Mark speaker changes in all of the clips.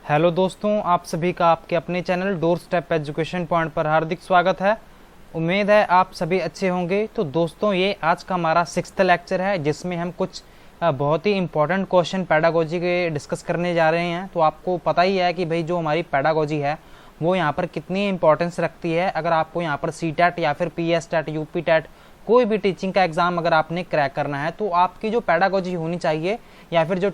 Speaker 1: Hello दोस्तों, आप सभी का आपके अपने channel door step education point पर हार्दिक स्वागत है। उम्मीद है आप सभी अच्छे होंगे। तो दोस्तों, ये आज का हमारा 6th लेक्चर है जिसमें हम कुछ बहुत ही इंपॉर्टेंट क्वेश्चन पैडागोजी के डिस्कस करने जा रहे हैं। तो आपको पता ही है कि भाई जो हमारी पैडागोजी है वो यहाँ पर कितनी इंपॉर्टेंस रखती है। अगर आपको यहाँ पर CTET या फिर PS TET UP TET कोई भी टीचिंग का एग्जाम अगर आपने क्रैक करना है तो आपकी जो पैडागोजी होनी चाहिए या फिर जो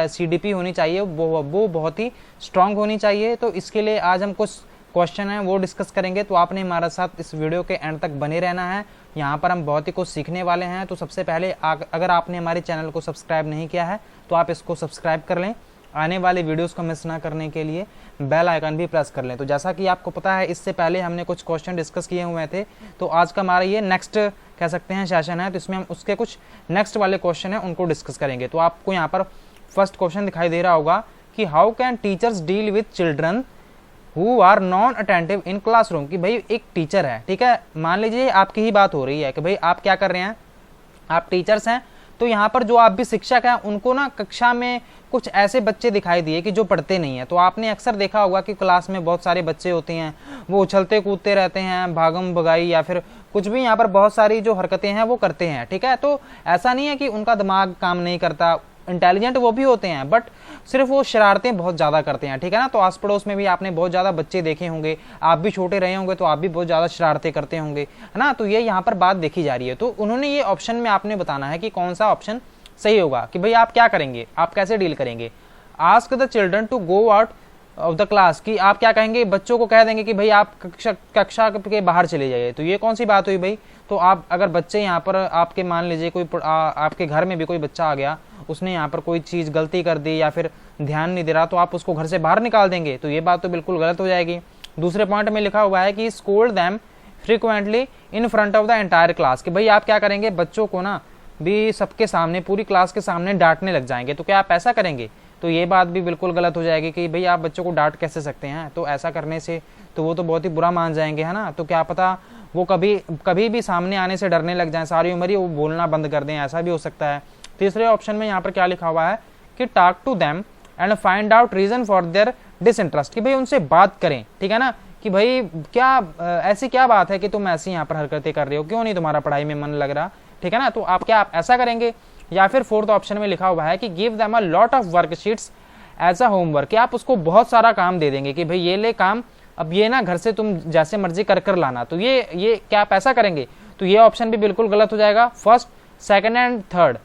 Speaker 1: CDP होनी चाहिए वो बहुत ही स्ट्रांग होनी चाहिए। तो इसके लिए आज हम कुछ क्वेश्चन हैं वो डिस्कस करेंगे। तो आपने हमारे साथ इस वीडियो के एंड तक बने रहना है। यहाँ पर हम बहुत ही कुछ सीखने वाले हैं। तो सबसे पहले अगर आपने हमारे चैनल को सब्सक्राइब नहीं किया है तो आप इसको सब्सक्राइब कर लें। आने वाले वीडियोस को मिस ना करने के लिए बेल आइकन भी प्रेस कर लें। तो जैसा कि आपको पता है, इससे पहले हमने कुछ क्वेश्चन डिस्कस किए हुए थे। तो आज का हमारा ये नेक्स्ट कह सकते हैं सेशन है। तो इसमें हम उसके कुछ नेक्स्ट वाले क्वेश्चन है उनको डिस्कस करेंगे। तो आपको यहाँ पर फर्स्ट क्वेश्चन दिखाई दे रहा होगा कि how can teachers deal with children who are non attentive in classroom. कि भाई एक टीचर है, ठीक है, मान लीजिए आपकी ही बात हो रही है कि भाई आप क्या कर रहे हैं, आप टीचर्स हैं। तो यहाँ पर जो आप भी शिक्षक हैं उनको ना कक्षा में कुछ ऐसे बच्चे दिखाई दिए कि जो पढ़ते नहीं है। तो आपने अक्सर देखा होगा कि क्लास में बहुत सारे बच्चे होते हैं, वो उछलते कूदते रहते हैं, भागम भगाई या फिर कुछ भी यहाँ पर बहुत सारी जो हरकतें हैं वो करते हैं, ठीक है। तो ऐसा नहीं है कि उनका दिमाग काम नहीं करता, इंटेलिजेंट वो भी होते हैं, बट सिर्फ वो शरारतें बहुत ज़्यादा करते हैं, ठीक है ना। तो आस पड़ोस में भी आपने बहुत ज़्यादा बच्चे देखे होंगे, आप भी छोटे रहे होंगे तो आप भी बहुत ज़्यादा शरारतें करते होंगे, है ना। तो ये यहाँ पर बात देखी जा रही है। तो उन्होंने ये ऑप्शन में आपने बताना है कि कौन सा ऑप्शन सही होगा, कि भाई आप क्या करेंगे, आप कैसे डील करेंगे। Ask the children to go out of the class, कि आप क्या कहेंगे, बच्चों को कह देंगे कि भाई आप कक्षा के बाहर चले जाइए। तो ये कौन सी बात हुई भाई। तो आप अगर बच्चे यहाँ पर आपके मान लीजिए कोई आपके घर में भी कोई बच्चा आ गया, उसने यहाँ पर कोई चीज़ गलती कर दी या फिर ध्यान नहीं दे रहा, तो आप उसको घर से बाहर निकाल देंगे। तो ये बात तो बिल्कुल गलत हो जाएगी। दूसरे पॉइंट में लिखा हुआ है कि scold them frequently in front of the entire class, कि भाई आप क्या करेंगे, बच्चों को ना भी सबके सामने, पूरी क्लास के सामने डांटने लग जाएंगे। तो क्या आप ऐसा करेंगे। तो ये बात भी बिल्कुल गलत हो जाएगी कि भाई आप बच्चों को डांट कैसे सकते हैं। तो ऐसा करने से तो वो तो बहुत ही बुरा मान जाएंगे, है ना। तो क्या पता वो कभी भी सामने आने से डरने लग जाएं, सारी उम्र ही वो बोलना बंद कर दें, ऐसा भी हो सकता है। तीसरे ऑप्शन में यहाँ पर क्या लिखा हुआ है कि talk to them and find out reason for their disinterest, कि भाई उनसे बात करें, ठीक है ना, कि भाई क्या ऐसी क्या बात है कि तुम ऐसी यहाँ पर हरकतें कर रहे हो, क्यों नहीं तुम्हारा पढ़ाई में मन लग रहा, ठीक है ना। तो आप ऐसा करेंगे। या फिर फोर्थ ऑप्शन में लिखा हुआ है कि give them a lot of worksheets as a homework, कि आप उसको बहुत सारा काम दे देंगे कि भाई ये ले काम, अब ये ना घर से तुम जैसे मर्जी कर लाना। तो ये क्या आप ऐसा करेंगे। तो ये ऑप्शन भी बिल्कुल गलत हो जाएगा। फर्स्ट, सेकंड एंड थर्ड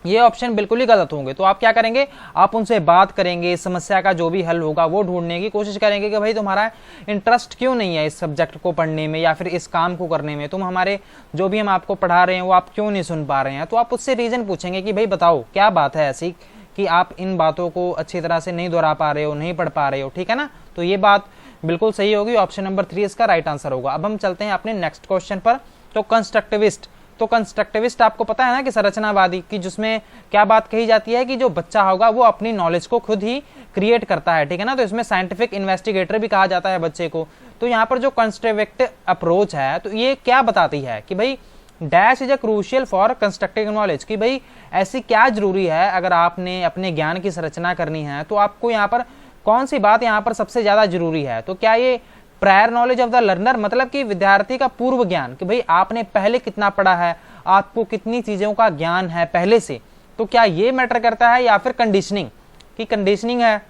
Speaker 1: ये ऑप्शन बिल्कुल ही गलत होंगे। तो आप क्या करेंगे, आप उनसे बात करेंगे, समस्या का जो भी हल होगा वो ढूंढने की कोशिश करेंगे कि भाई तुम्हारा इंटरेस्ट क्यों नहीं है इस सब्जेक्ट को पढ़ने में या फिर इस काम को करने में, तुम हमारे जो भी हम आपको पढ़ा रहे हैं वो आप क्यों नहीं सुन पा रहे हैं। तो आप उससे रीजन पूछेंगे कि भाई बताओ क्या बात है ऐसी कि आप इन बातों को अच्छी तरह से नहीं दोहरा पा रहे हो, नहीं पढ़ पा रहे हो, ठीक है ना। तो ये बात बिल्कुल सही होगी। ऑप्शन नंबर 3 इसका राइट आंसर होगा। अब हम चलते हैं अपने नेक्स्ट क्वेश्चन पर। तो कंस्ट्रक्टिविस्ट, तो कंस्ट्रक्टिविस्ट आपको पता है ना कि संरचनावादी, की जिसमें क्या बात कही जाती है कि जो बच्चा होगा वो अपनी नॉलेज को खुद ही क्रिएट करता है, ठीक है ना। तो इसमें साइंटिफिक इन्वेस्टिगेटर भी कहा जाता है बच्चे को। तो यहाँ पर जो कंस्ट्रक्टिव अप्रोच है तो ये क्या बताती है कि भाई dash is a crucial for constructive knowledge, कि भाई ऐसी क्या जरूरी है अगर आपने अपने ज्ञान की संरचना करनी है तो आपको यहाँ पर कौन सी बात यहाँ पर सबसे ज्यादा जरूरी है। तो क्या ये prior knowledge of the learner, मतलब कि विद्यार्थी का पूर्व ज्ञान, कि भाई आपने पहले कितना पढ़ा है, आपको कितनी चीजों का ज्ञान है पहले से, तो क्या ये मैटर करता है। या फिर कंडीशनिंग, कि कंडीशनिंग है,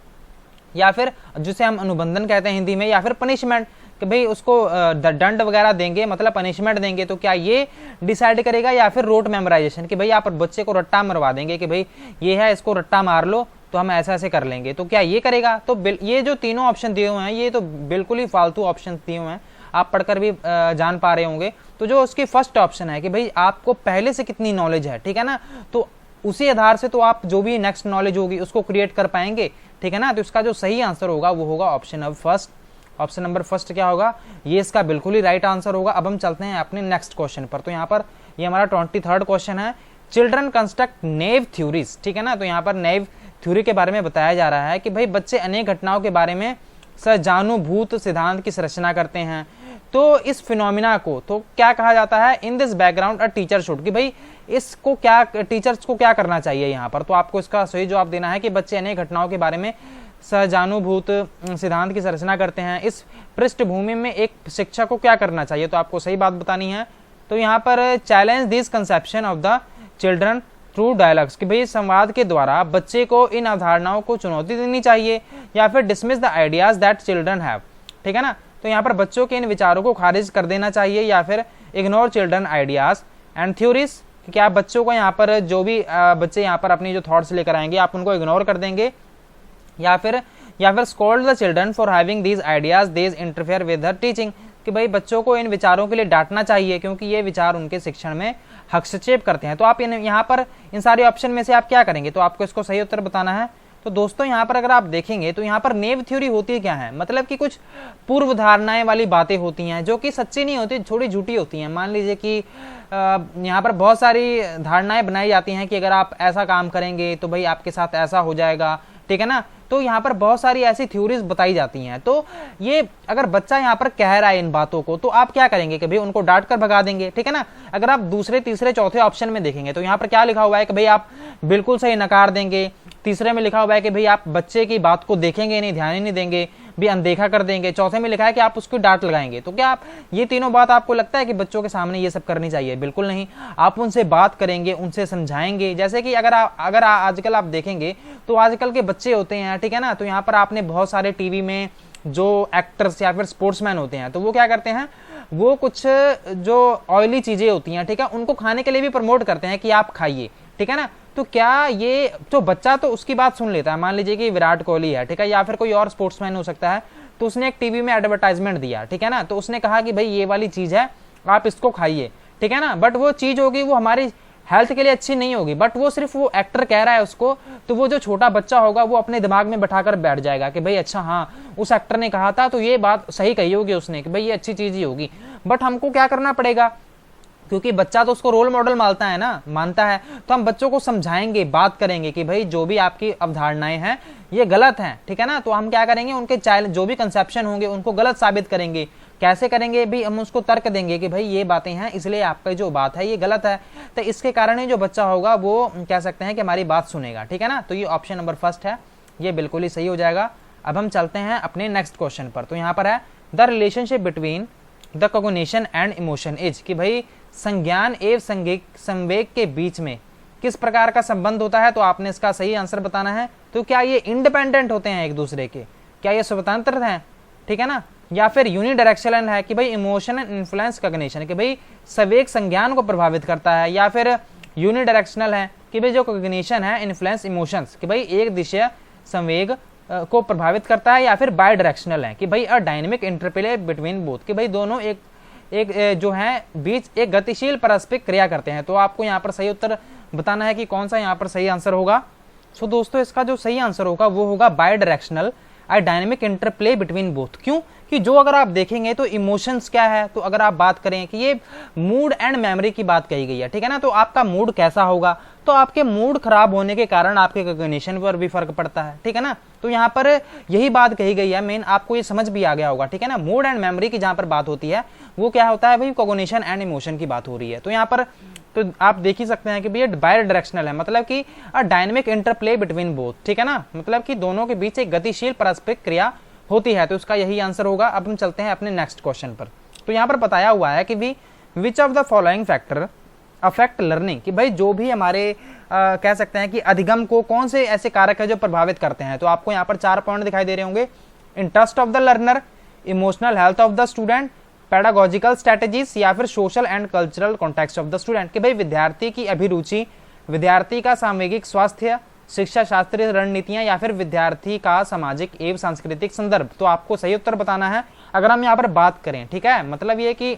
Speaker 1: या फिर जिसे हम अनुबंधन कहते हैं हिंदी में, या फिर पनिशमेंट, कि भाई उसको दंड वगैरह देंगे, मतलब पनिशमेंट देंगे। तो क्या ये डिसाइड करेगा। या फिर रोट मेमोराइजेशन, कि भाई आप बच्चे को रट्टा मरवा देंगे कि भाई ये है, इसको रट्टा मार लो तो हम ऐसे ऐसे कर लेंगे। तो क्या ये करेगा। तो ये जो तीनों ऑप्शन दिए हुए हैं ये तो बिल्कुल ही फालतू ऑप्शन दिए हुए हैं, आप पढ़कर भी जान पा रहे होंगे। तो जो उसकी फर्स्ट ऑप्शन है कि भाई आपको पहले से कितनी नॉलेज है, ठीक है ना, तो उसी आधार से तो आप जो भी नेक्स्ट नॉलेज होगी उसको क्रिएट कर पाएंगे, ठीक है ना। तो इसका जो सही आंसर होगा वो होगा ऑप्शन नंबर फर्स्ट क्या होगा, ये इसका बिल्कुल ही राइट आंसर होगा। अब हम चलते हैं अपने नेक्स्ट क्वेश्चन पर। तो यहाँ पर ये हमारा 23rd क्वेश्चन है, चिल्ड्रन कंस्ट्रक्ट नेव थ्योरीज, ठीक है ना। तो यहाँ पर नेव थ्योरी के बारे में बताया जा रहा है कि भाई बच्चे अनेक घटनाओं के बारे में सजानुभूत सिद्धांत की संरचना करते हैं। तो इस फिनोमिना को तो क्या कहा जाता है, in this background a teacher should, कि भाई इसको क्या टीचर्स को क्या करना चाहिए यहाँ पर। तो आपको इसका सही जवाब देना है कि बच्चे अनेक घटनाओं के बारे में सहजानुभूत सिद्धांत की संरचना करते हैं, इस पृष्ठभूमि में एक शिक्षक को क्या करना चाहिए? तो आपको सही बात बतानी है। तो यहाँ पर challenge this conception of the children through dialogues, कि भाई संवाद के द्वारा बच्चे को इन अवधारणाओं को चुनौती देनी चाहिए, या फिर dismiss the ideas that children have, ठीक है ना। तो यहाँ पर बच्चों के इन विचारों को खारिज कर देना चाहिए, या फिर ignore children ideas and theories, कि आप बच्चों को यहाँ पर जो भी बच्चे यहाँ पर अपनी जो थॉट्स लेकर आएंगे आप उनको इग्नोर कर देंगे, या फिर scold the children for having these ideas these interfere with the teaching, कि भाई बच्चों को इन विचारों के लिए डांटना चाहिए क्योंकि ये विचार उनके शिक्षण में हस्तक्षेप करते हैं। तो आप यहाँ पर इन सारे ऑप्शन में से आप क्या करेंगे? तो आपको इसको सही उत्तर बताना है। तो दोस्तों यहाँ पर अगर आप देखेंगे तो यहाँ पर नेव थ्योरी होती क्या है, मतलब कि कुछ पूर्व धारणाएं वाली बातें होती हैं जो कि सच्ची नहीं होती, थोड़ी झूठी होती हैं। मान लीजिए कि यहाँ पर बहुत सारी धारणाएं बनाई जाती हैं कि अगर आप ऐसा काम करेंगे तो भाई आपके साथ ऐसा हो जाएगा, ठीक है ना। तो यहाँ पर बहुत सारी ऐसी थ्योरीज बताई जाती हैं। तो ये अगर बच्चा यहाँ पर कह रहा है इन बातों को तो आप क्या करेंगे कि भाई उनको डांट कर भगा देंगे, ठीक है ना। अगर आप दूसरे तीसरे चौथे ऑप्शन में देखेंगे तो यहाँ पर क्या लिखा हुआ है कि भाई आप बिल्कुल सही नकार देंगे। तीसरे में लिखा हुआ है कि भाई आप बच्चे की बात को देखेंगे नहीं, ध्यान ही नहीं देंगे, भी अनदेखा कर देंगे। चौथे में लिखा है कि आप उसको डांट लगाएंगे। तो क्या आप ये तीनों बात आपको लगता है कि बच्चों के सामने ये सब करनी चाहिए? बिल्कुल नहीं। आप उनसे बात करेंगे, उनसे समझाएंगे। जैसे कि अगर आजकल आप देखेंगे तो आजकल के बच्चे होते हैं, ठीक है ना। तो यहाँ पर आपने बहुत सारे टीवी में जो एक्टर्स या फिर स्पोर्ट्समैन होते हैं तो वो क्या करते हैं, वो कुछ जो ऑयली चीजें होती हैं, ठीक है, उनको खाने के लिए भी प्रमोट करते हैं कि आप खाइए, ठीक है ना। तो क्या ये तो बच्चा तो उसकी बात सुन लेता है। मान लीजिए कि विराट कोहली है, ठीक है, या फिर कोई और स्पोर्ट्समैन हो सकता है, तो उसने एक टीवी में एडवर्टाइजमेंट दिया, ठीक है ना। तो उसने कहा कि भाई ये वाली चीज है, आप इसको खाइए, ठीक है ना। बट वो चीज होगी वो हमारी हेल्थ के लिए अच्छी नहीं होगी, बट वो सिर्फ वो एक्टर कह रहा है उसको, तो वो जो छोटा बच्चा होगा वो अपने दिमाग में बैठाकर बैठ जाएगा कि भाई अच्छा हाँ उस एक्टर ने कहा था तो ये बात सही कही होगी उसने कि भाई ये अच्छी चीज ही होगी। बट हमको क्या करना पड़ेगा, क्योंकि बच्चा तो उसको रोल मॉडल मानता है, तो हम बच्चों को समझाएंगे, बात करेंगे कि भाई जो भी आपकी अवधारणाएं हैं ये गलत हैं, ठीक है ना। तो हम क्या करेंगे, उनके चाइल्ड जो भी कंसेप्शन होंगे उनको गलत साबित करेंगे। कैसे करेंगे भी, हम उसको तर्क देंगे कि भाई ये बातें हैं इसलिए आपका जो बात है ये गलत है। तो इसके कारण ही जो बच्चा होगा वो कह सकते हैं कि हमारी बात सुनेगा, ठीक है ना। तो ये ऑप्शन नंबर फर्स्ट है, ये बिल्कुल ही सही हो जाएगा। अब हम चलते हैं अपने नेक्स्ट क्वेश्चन पर। तो यहाँ पर है the relationship between the cognition and emotion is, कि भाई संज्ञान एवं संवेग के बीच में किस प्रकार का संबंध होता है। तो आपने इसका सही आंसर बताना है। तो क्या ये इंडिपेंडेंट होते हैं एक दूसरे के, क्या ये स्वतंत्र हैं, ठीक है ना, या फिर यूनिडायरेक्शनल है कि भाई इमोशन एंड इन्फ्लुएंस कॉग्निशन, कि भाई संवेग संज्ञान को प्रभावित करता है, या फिर यूनिडायरेक्शनल है कि भाई जो कॉग्निशन है इन्फ्लुएंस इमोशंस, कि भाई एक दिशा संवेग को प्रभावित करता है, या फिर बाय डायरेक्शनल है कि भाई अ डायनेमिक इंटरप्ले बिटवीन बोथ, कि भाई दोनों एक जो है बीच एक गतिशील पारस्परिक क्रिया करते हैं। तो आपको यहाँ पर सही उत्तर बताना है कि कौन सा यहाँ पर सही आंसर होगा। सो दोस्तों इसका जो सही आंसर होगा वो होगा bidirectional a dynamic interplay between both. क्यों कि जो अगर आप देखेंगे तो इमोशंस क्या है, तो अगर आप बात करें कि ये मूड एंड मेमोरी की बात कही गई है, ठीक है ना। तो आपका मूड कैसा होगा, तो आपके मूड खराब होने के कारण आपके कॉग्निशन पर भी फर्क पड़ता है, ठीक है ना। तो यहाँ पर यही बात कही गई है मेन, आपको ये समझ भी आ गया होगा, ठीक है ना। मूड एंड मेमोरी की जहाँ पर बात होती है वो क्या होता है भाई, कॉग्निशन एंड इमोशन की बात हो रही है। तो यहाँ पर तो आप देख ही सकते हैं कि भैया बाय डायरेक्शनल है, मतलब कि अ डायनेमिक इंटरप्ले बिटवीन बोथ, ठीक है ना, मतलब कि दोनों के बीच एक गतिशील पारस्परिक क्रिया होती है। तो इसका यही आंसर होगा। अब हम चलते हैं अपने नेक्स्ट क्वेश्चन पर। तो यहाँ पर बताया हुआ है कि भी which of the following factor affect learning, कि भाई जो भी हमारे कह सकते हैं कि अधिगम को कौन से ऐसे कारक है जो प्रभावित करते हैं। तो आपको यहाँ पर 4 पॉइंट दिखाई दे रहे होंगे। Interest of the learner, emotional health of the student, pedagogical strategies, या फिर social and cultural context of the student, कि भाई विद्यार्थी की अभिरुचि, विद्यार्थी का सामूहिक स्वास्थ्य, शिक्षा शास्त्रीय रणनीतियां, या फिर विद्यार्थी का सामाजिक एवं सांस्कृतिक संदर्भ। तो आपको सही उत्तर बताना है। अगर हम यहाँ पर बात करें, ठीक है, मतलब ये कि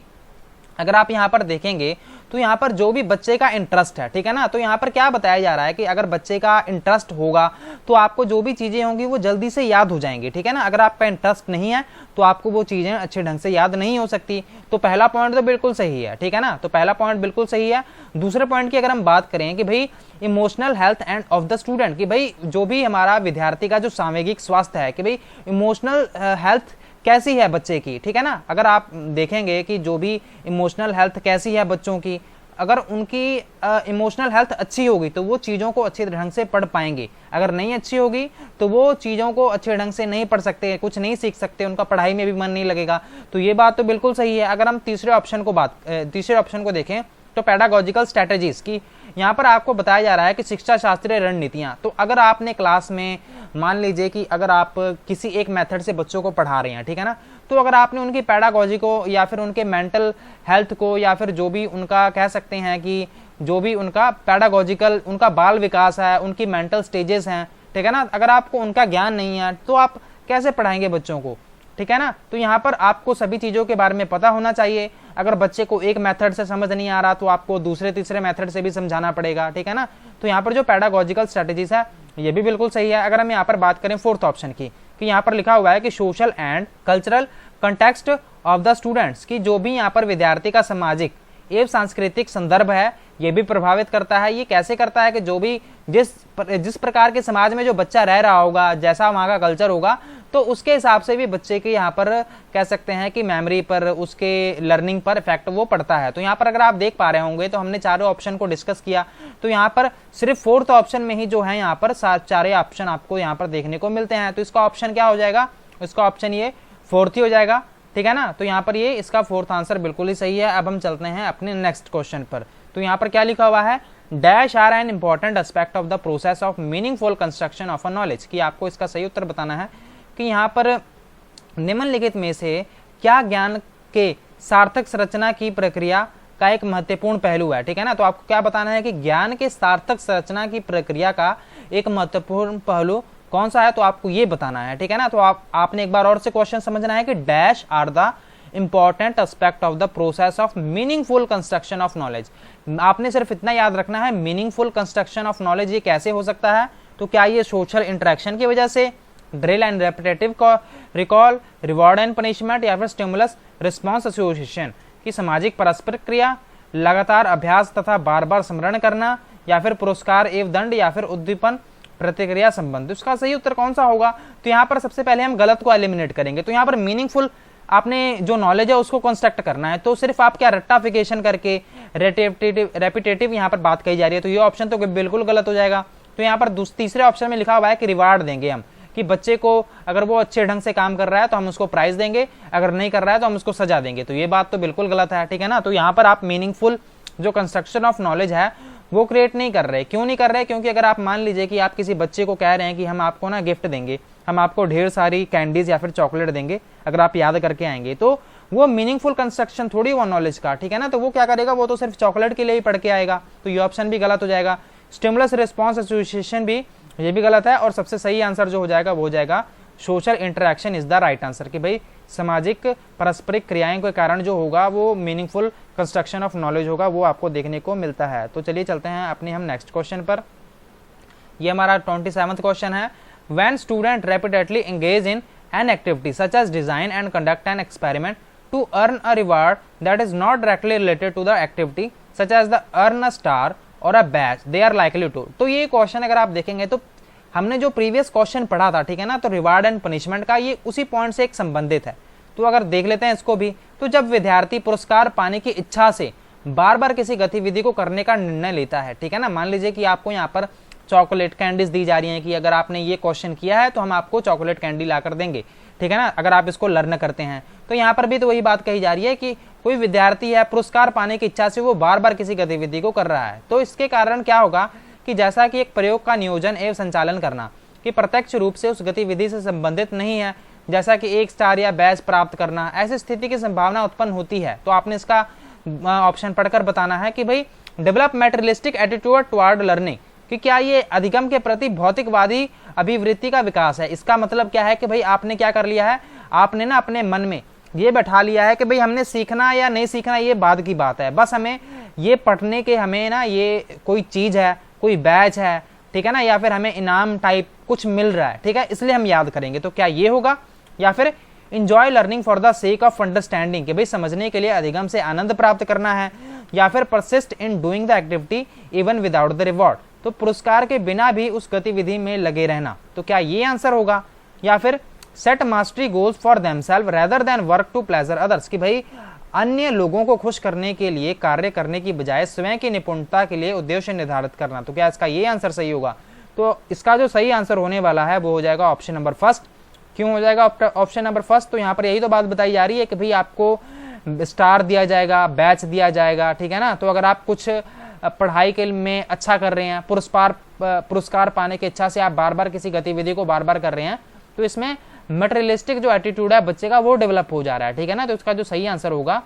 Speaker 1: अगर आप यहाँ पर देखेंगे तो यहाँ पर जो भी बच्चे का इंटरेस्ट है, ठीक है ना, तो यहाँ पर क्या बताया जा रहा है कि अगर बच्चे का इंटरेस्ट होगा तो आपको जो भी चीजें होंगी वो जल्दी से याद हो जाएंगी, ठीक है ना। अगर आपका इंटरेस्ट नहीं है तो आपको वो चीजें अच्छे ढंग से याद नहीं हो सकती। तो पहला पॉइंट तो बिल्कुल सही है, ठीक है ना, तो पहला पॉइंट बिल्कुल सही है। दूसरे पॉइंट की अगर हम बात करें कि भाई emotional health end of the student, कि भाई जो भी हमारा विद्यार्थी का जो सामूहिक स्वास्थ्य है, कि भाई इमोशनल हेल्थ कैसी है बच्चे की, ठीक है ना। अगर आप देखेंगे कि जो भी इमोशनल हेल्थ कैसी है बच्चों की, अगर उनकी इमोशनल हेल्थ अच्छी होगी तो वो चीज़ों को अच्छे ढंग से पढ़ पाएंगे, अगर नहीं अच्छी होगी तो वो चीज़ों को अच्छे ढंग से नहीं पढ़ सकते, कुछ नहीं सीख सकते, उनका पढ़ाई में भी मन नहीं लगेगा। तो ये बात तो बिल्कुल सही है। अगर हम तीसरे ऑप्शन को देखें तो पेडागोजिकल स्ट्रेटेजीज की यहाँ पर आपको बताया जा रहा है कि शिक्षा शास्त्रीय रणनीतियाँ। तो अगर आपने क्लास में मान लीजिए कि अगर आप किसी एक मेथड से बच्चों को पढ़ा रहे हैं, ठीक है ना, तो अगर आपने उनकी पेडागोजी को या फिर उनके मेंटल हेल्थ को या फिर जो भी उनका कह सकते हैं कि जो भी उनका पेडागोजिकल उनका बाल विकास है, उनकी मेंटल स्टेजेस हैं, ठीक है ना, अगर आपको उनका ज्ञान नहीं है तो आप कैसे पढ़ाएंगे बच्चों को, ठीक है ना। तो यहाँ पर आपको सभी चीज़ों के बारे में पता होना चाहिए। अगर बच्चे को एक मेथड से समझ नहीं आ रहा तो आपको दूसरे तीसरे मेथड से भी समझाना पड़ेगा, ठीक है ना। तो यहाँ पर जो पेडागोजिकल स्ट्रेटेजीज है ये भी बिल्कुल सही है। अगर हम यहाँ पर बात करें फोर्थ ऑप्शन की, कि यहाँ पर लिखा हुआ है कि social and cultural context of the students, की जो भी यहाँ पर विद्यार्थी का सामाजिक एवं सांस्कृतिक संदर्भ है ये भी प्रभावित करता है। ये कैसे करता है कि जो भी जिस प्रकार के समाज में जो बच्चा रह रहा होगा, जैसा वहाँ का कल्चर होगा, तो उसके हिसाब से भी बच्चे के यहाँ पर कह सकते हैं कि मेमोरी पर, उसके लर्निंग पर इफेक्ट वो पड़ता है। तो यहाँ पर अगर आप देख पा रहे होंगे तो हमने चारों ऑप्शन को डिस्कस किया, तो यहाँ पर सिर्फ फोर्थ ऑप्शन में ही जो है यहाँ पर चारे ऑप्शन आपको यहाँ पर देखने को मिलते हैं। तो इसका ऑप्शन क्या हो जाएगा, इसका ऑप्शन ये फोर्थ ही हो जाएगा, ठीक है ना। तो यहाँ पर ये इसका फोर्थ आंसर बिल्कुल ही सही है। अब हम चलते हैं अपने नेक्स्ट क्वेश्चन पर। तो यहाँ पर क्या लिखा हुआ है, dash are an important aspect of the process of meaningful construction of a knowledge, कि आपको इसका सही उत्तर बताना है कि यहाँ पर निम्नलिखित में से क्या ज्ञान के सार्थक संरचना की प्रक्रिया का एक महत्वपूर्ण पहलू है, ठीक है ना। तो आपको क्या बताना है कि ज्ञान के सार्थक संरचना की प्रक्रिया का एक महत्वपूर्ण पहलू कौन सा है, तो आपको ये बताना है, ठीक है ना। तो आपने एक बार और से क्वेश्चन समझना है कि dash are the important aspect of the process of meaningful construction of knowledge. आपने सिर्फ इतना याद रखना है, मीनिंगफुल कंस्ट्रक्शन ऑफ नॉलेज ये कैसे हो सकता है, तो क्या ये सोशल इंटरेक्शन की वजह से, drill and repetitive recall, reward and punishment, या फिर स्टिमुलस रिस्पॉन्स एसोसिएशन की सामाजिक परस्पर क्रिया, लगातार अभ्यास तथा बार बार स्मरण करना, या फिर पुरस्कार एवं दंड, या फिर उद्दीपन प्रतिक्रिया संबंध। इसका सही उत्तर कौन सा होगा, तो यहाँ पर सबसे पहले हम गलत को एलिमिनेट करेंगे। तो यहाँ पर मीनिंगफुल आपने जो नॉलेज है उसको कंस्ट्रक्ट करना है, तो सिर्फ आप क्या रट्टाफिकेशन करके रेपिटेटिव यहाँ पर बात कही जा रही है, तो ये ऑप्शन तो बिल्कुल गलत हो जाएगा। तो यहाँ पर तीसरे ऑप्शन में लिखा हुआ है कि रिवार्ड देंगे हम, कि बच्चे को अगर वो अच्छे ढंग से काम कर रहा है तो हम उसको प्राइज देंगे, अगर नहीं कर रहा है तो हम उसको सजा देंगे। तो ये बात तो बिल्कुल गलत है, ठीक है ना। तो यहाँ पर आप मीनिंगफुल जो कंस्ट्रक्शन ऑफ नॉलेज है वो क्रिएट नहीं कर रहे। क्यों नहीं कर रहे, क्योंकि अगर आप मान लीजिए कि आप किसी बच्चे को कह रहे हैं कि हम आपको ना गिफ्ट देंगे, हम आपको ढेर सारी कैंडीज या फिर चॉकलेट देंगे अगर आप याद करके आएंगे, तो वो मीनिंगफुल कंस्ट्रक्शन थोड़ी वो नॉलेज का, ठीक है ना। तो वो क्या करेगा, वो तो सिर्फ चॉकलेट के लिए ही पढ़ के आएगा। तो ये ऑप्शन भी गलत हो जाएगा। स्टिमुलस रिस्पॉन्स एसोसिएशन भी ये भी गलत है। और सबसे सही आंसर जो हो जाएगा वो हो जाएगा social interaction is the right answer, कि भाई सामाजिक पारस्परिक क्रियाएं के कारण जो होगा वो मीनिंगफुल कंस्ट्रक्शन ऑफ नॉलेज होगा, वो आपको देखने को मिलता है। तो चलिए चलते हैं अपने हम नेक्स्ट क्वेश्चन पर। ये हमारा 27वां क्वेश्चन है। When student repeatedly engage in an activity such as design and conduct an experiment to earn a reward that is not directly related to the activity such as the earn a star और a badge, they are likely to. तो ये question अगर आप देखेंगे तो हमने जो previous question पढ़ा था, ठीक है ना, तो रिवार्ड एंड पनिशमेंट का ये उसी पॉइंट से एक संबंधित है। तो अगर देख लेते हैं इसको भी, तो जब विद्यार्थी पुरस्कार पाने की इच्छा से बार बार किसी गतिविधि को करने का निर्णय लेता है, ठीक है ना, मान लीजिए कि आपको यहाँ पर चॉकलेट कैंडीज दी जा रही हैं कि अगर आपने ये क्वेश्चन किया है तो हम आपको चॉकलेट कैंडी ला कर देंगे, ठीक है ना, अगर आप इसको लर्न करते हैं। तो यहाँ पर भी तो वही बात कही जा रही है कि कोई विद्यार्थी है पुरस्कार पाने की इच्छा से वो बार बार किसी गतिविधि को कर रहा है, तो इसके कारण क्या होगा कि जैसा कि एक प्रयोग का नियोजन एवं संचालन करना कि प्रत्यक्ष रूप से उस गतिविधि से संबंधित नहीं है, जैसा कि एक स्टार या बैच प्राप्त करना, ऐसी स्थिति की संभावना उत्पन्न होती है। तो आपने इसका ऑप्शन पढ़कर बताना है कि भाई develop materialistic attitude toward learning, कि क्या ये अधिगम के प्रति भौतिकवादी अभिवृत्ति का विकास है। इसका मतलब क्या है कि भाई आपने क्या कर लिया है, आपने ना अपने मन में ये बैठा लिया है कि भाई हमने सीखना या नहीं सीखना ये बाद की बात है, बस हमें ये पढ़ने के, हमें ना ये कोई चीज है, कोई बैच है, ठीक है ना, या फिर हमें इनाम टाइप कुछ मिल रहा है, ठीक है, इसलिए हम याद करेंगे। तो क्या ये होगा, या फिर enjoy learning for the sake of understanding, कि भाई समझने के लिए अधिगम से आनंद प्राप्त करना है, या फिर persist in doing the activity even without the reward, तो पुरस्कार के बिना भी उस गतिविधि में लगे रहना। तो क्या ये आंसर होगा, या फिर set mastery goals for themselves rather than work to pleasure others, कि भाई अन्य लोगों को खुश करने के लिए कार्य करने की बजाय स्वयं की निपुणता के लिए उद्देश्य निर्धारित करना। तो क्या इसका ये आंसर सही होगा? तो इसका जो सही आंसर होने वाला है वो हो जाएगा ऑप्शन नंबर फर्स्ट। क्यों हो जाएगा ऑप्शन नंबर फर्स्ट? तो यहाँ पर यही तो बात बताई जा रही है कि भाई आपको स्टार दिया जाएगा, बैच दिया जाएगा, ठीक है ना। तो अगर आप कुछ पढ़ाई के में अच्छा कर रहे हैं, पुरस्कार पाने की इच्छा से आप बार बार किसी गतिविधि को बार बार कर रहे हैं, तो इसमें मटेरियलिस्टिक जो एटीट्यूड है बच्चे का वो डेवलप हो जा रहा है, ठीक है ना। तो इसका जो सही आंसर होगा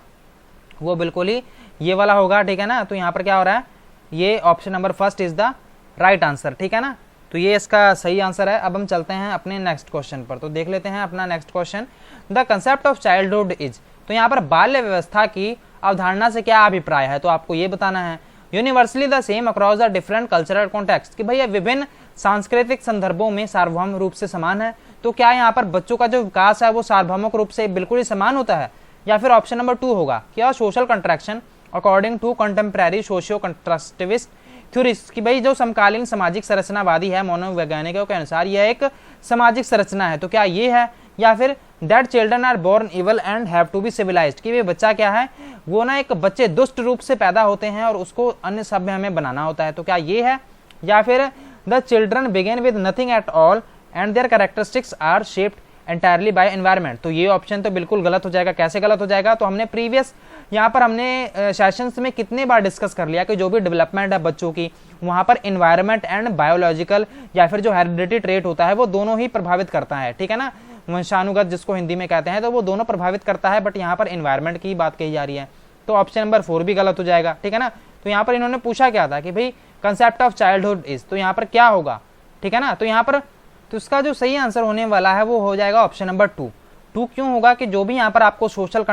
Speaker 1: वो बिल्कुल ही ये वाला होगा, ठीक है ना। तो यहाँ पर क्या हो रहा है, ये option number first is the right answer, ठीक है ना। तो ये इसका सही आंसर है। अब हम चलते हैं अपने नेक्स्ट क्वेश्चन पर। तो देख लेते हैं अपना next question. The concept of childhood is, तो यहाँ पर बाल्य व्यवस्था की अवधारणा से क्या अभिप्राय है? तो आपको ये बताना है। Universally the same across the different cultural context, कि भैया विभिन्न सांस्कृतिक संदर्भों में सार्वभौम रूप से समान है। तो क्या यहाँ पर बच्चों का जो विकास है वो सार्वभौमिक रूप से बिल्कुल ही समान होता है? या फिर ऑप्शन नंबर 2 होगा, क्या social contraction according to contemporary socio contrastivist theories, कि भाई जो समकालीन सामाजिक संरचनावादी है मनोवैज्ञानिकों के अनुसार यह एक सामाजिक संरचना है। तो क्या ये है? या फिर that children are born evil and have to be civilised, कि वे बच्चा क्या है, वो ना एक बच्चे दुष्ट रूप से पैदा होते हैं और उसको अन्य सभ्य हमें बनाना होता है। तो क्या ये है? या फिर the children begin with nothing at all and their characteristics are shaped entirely by environment. तो ये ऑप्शन तो बिल्कुल गलत हो जाएगा। कैसे गलत हो जाएगा? तो हमने प्रीवियस यहाँ पर हमने सेशंस में कितने बार डिस्कस कर लिया कि जो भी डेवलपमेंट है बच्चों की, वहां पर एनवायरनमेंट एंड बायोलॉजिकल या फिर जो हेरिडिटी ट्रेट होता है वो दोनों ही प्रभावित करता है, ठीक है ना। वंशानुगत जिसको हिंदी में कहते हैं, तो वो दोनों प्रभावित करता है, बट यहाँ पर एनवायरनमेंट की बात कही जा रही है। तो ऑप्शन नंबर 4 भी गलत हो जाएगा, ठीक है ना। तो यहाँ पर इन्होंने पूछा क्या था कि भाई कंसेप्ट ऑफ चाइल्डहुड इज, तो यहाँ पर क्या होगा, ठीक है ना। तो यहाँ पर तो इसका जो सही आंसर होने वाला है वो हो जाएगा ऑप्शन नंबर 2। क्यों होगा? कि जो भी यहाँ पर आपको सोशल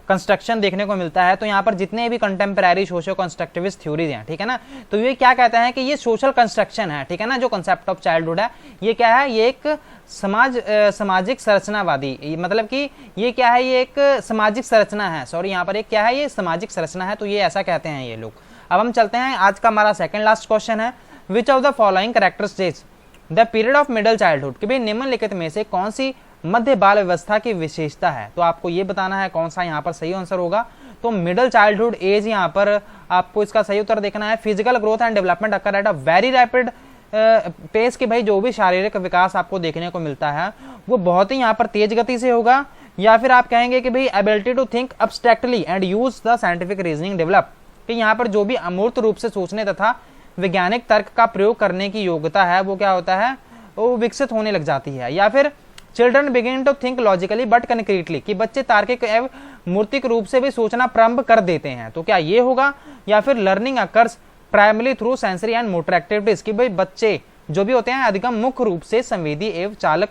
Speaker 1: कंस्ट्रक्शन देखने को मिलता है, तो यहाँ पर जितने भी कंटेम्प्रेरी सोशो कंस्ट्रक्टिविस्ट थ्योरीज हैं, ठीक है ना, तो ये क्या कहते हैं कि ये सोशल कंस्ट्रक्शन है, ठीक है ना। जो कंसेप्ट ऑफ चाइल्डहुड है ये क्या है, ये एक सामाजिक संरचनावादी, मतलब कि ये क्या है, ये एक सामाजिक संरचना है। सॉरी, यहाँ पर एक क्या है, ये सामाजिक संरचना है। तो ये ऐसा कहते हैं ये लोग। अब हम चलते हैं, आज का हमारा सेकंड लास्ट क्वेश्चन है, which of the following characteristics the period of middle childhood, कि भाई निम्नलिखित में से कौन सी मध्य बाल व्यवस्था की विशेषता है? तो आपको ये बताना है कौन सा यहाँ पर सही आंसर होगा। तो मिडिल चाइल्डहुड एज, यहाँ पर आपको इसका सही उत्तर देखना है, physical growth and development occur at a very rapid pace, कि भाई जो भी शारीरिक विकास आपको देखने को मिलता है वो बहुत ही यहाँ पर तेज गति से होगा। या फिर आप कहेंगे कि भाई ability to think abstractly and use the scientific reasoning develop, कि यहाँ पर जो भी अमूर्त रूप से सोचने तथा वैज्ञानिक तर्क का प्रयोग करने की योग्यता है वो क्या होता है, वो विकसित होने लग जाती है। या फिर children begin to think logically but concretely, कि बच्चे तार्किक एवं मूर्तिक रूप से भी सोचना प्रारंभ कर देते हैं। तो क्या ये होगा? या फिर learning occurs primary through sensory and motor activities, कि भाई बच्चे जो भी होते हैं अधिकम मुख्य रूप से संवेदी एवं चालक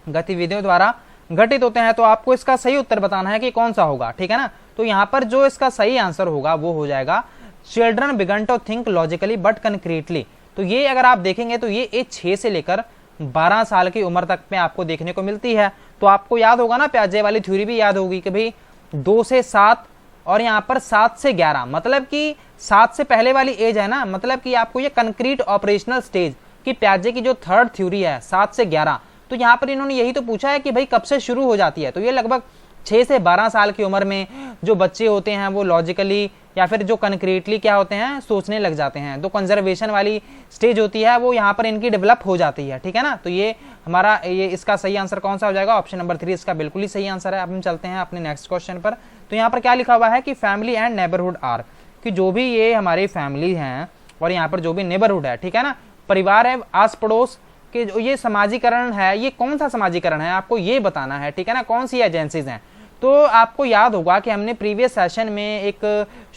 Speaker 1: गतिविधियों द्वारा घटित होते हैं। तो आपको इसका सही उत्तर बताना है कि कौन सा होगा, ठीक है ना। तो यहाँ पर जो इसका सही आंसर होगा वो हो जाएगा children began to think logically but concretely. तो ये अगर आप देखेंगे तो ये एज 6 से लेकर 12 साल की उम्र तक में आपको देखने को मिलती है। तो आपको याद होगा ना, प्याजे वाली थ्योरी भी याद होगी कि भाई 2 से 7 और यहाँ पर 7 से 11, मतलब कि 7 से पहले वाली एज है ना, मतलब कि आपको ये कंक्रीट ऑपरेशनल स्टेज कि प्याजे की जो थर्ड थ्योरी है 7 से 11, तो यहाँ पर इन्होंने यही तो पूछा है कि भाई कब से शुरू हो जाती है। तो ये लगभग 6 से 12 साल की उम्र में जो बच्चे होते हैं वो लॉजिकली या फिर जो कंक्रीटली क्या होते हैं, सोचने लग जाते हैं। तो कंजर्वेशन वाली स्टेज होती है वो यहाँ पर इनकी डेवलप हो जाती है, ठीक है ना। तो ये हमारा ये इसका सही आंसर कौन सा हो जाएगा? ऑप्शन नंबर 3 इसका बिल्कुल ही सही आंसर है। अब हम चलते हैं अपने नेक्स्ट क्वेश्चन पर। तो यहाँ पर क्या लिखा हुआ है कि फैमिली एंड नेबरहुड आर, कि जो भी ये हमारी फैमिली हैं और यहाँ पर जो भी नेबरहुड है, ठीक है ना, परिवार है, आस पड़ोस के जो ये समाजीकरण है, ये कौन सा समाजीकरण है आपको ये बताना है, ठीक है ना, कौन सी एजेंसीज हैं। तो आपको याद होगा कि हमने प्रीवियस सेशन में एक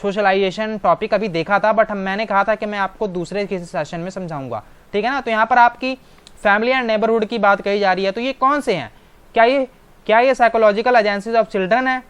Speaker 1: सोशलाइजेशन टॉपिक अभी देखा था, बट मैंने कहा था कि मैं आपको दूसरे किसी सेशन में समझाऊंगा, ठीक है ना। तो यहाँ पर आपकी फैमिली एंड नेबरहुड की बात कही जा रही है। तो ये कौन से हैं? क्या ये साइकोलॉजिकल एजेंसीज ऑफ चिल्ड्रन है,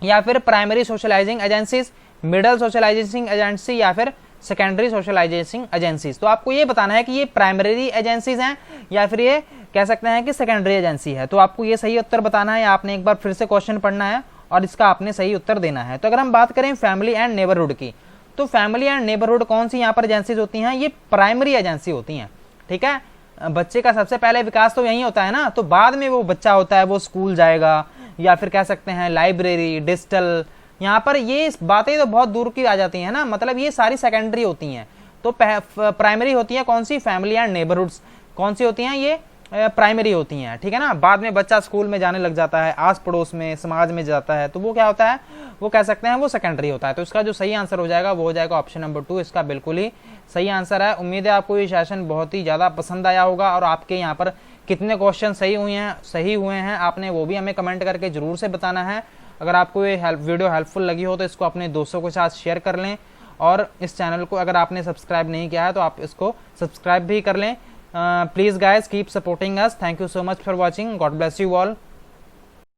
Speaker 1: या फिर primary socialising agencies, middle socialising agency, या फिर सेकेंडरी सोशलाइजेशन एजेंसीज। तो आपको ये बताना है कि ये प्राइमरी एजेंसीज हैं या फिर ये कह सकते हैं कि सेकेंडरी एजेंसी है। तो आपको ये सही उत्तर बताना है, आपने एक बार फिर से क्वेश्चन पढ़ना है और इसका आपने सही उत्तर देना है। तो अगर हम बात करें फैमिली एंड नेबरहुड की, तो फैमिली एंड नेबरहुड कौन सी यहाँ पर एजेंसीज होती हैं? ये प्राइमरी एजेंसी होती हैं, ठीक है। बच्चे का सबसे पहले विकास तो यही होता है ना, तो बाद में वो बच्चा होता है वो स्कूल जाएगा, या फिर कह सकते हैं लाइब्रेरी, डिजिटल, यहाँ पर ये बातें तो बहुत दूर की आ जाती हैं ना, मतलब ये सारी सेकेंडरी होती हैं। तो प्राइमरी होती है कौन सी, फैमिली एंड नेबरहुड्स, कौन सी होती हैं ये, प्राइमरी होती हैं, ठीक है ना। बाद में बच्चा स्कूल में जाने लग जाता है, आस पड़ोस में, समाज में जाता है, तो वो क्या होता है, वो कह सकते हैं वो सेकेंडरी होता है। तो इसका जो सही आंसर हो जाएगा वो हो जाएगा ऑप्शन नंबर 2, इसका बिल्कुल ही सही आंसर है। उम्मीद है आपको ये सेशन बहुत ही ज़्यादा पसंद आया होगा, और आपके यहाँ पर कितने क्वेश्चन सही हुए हैं आपने वो भी हमें कमेंट करके जरूर से बताना है। अगर आपको ये वीडियो हेल्पफुल लगी हो तो इसको अपने दोस्तों के साथ शेयर कर लें, और इस चैनल को अगर आपने सब्सक्राइब नहीं किया है तो आप इसको सब्सक्राइब भी कर लें। Please guys keep supporting us. Thank you so much for watching. God bless you all.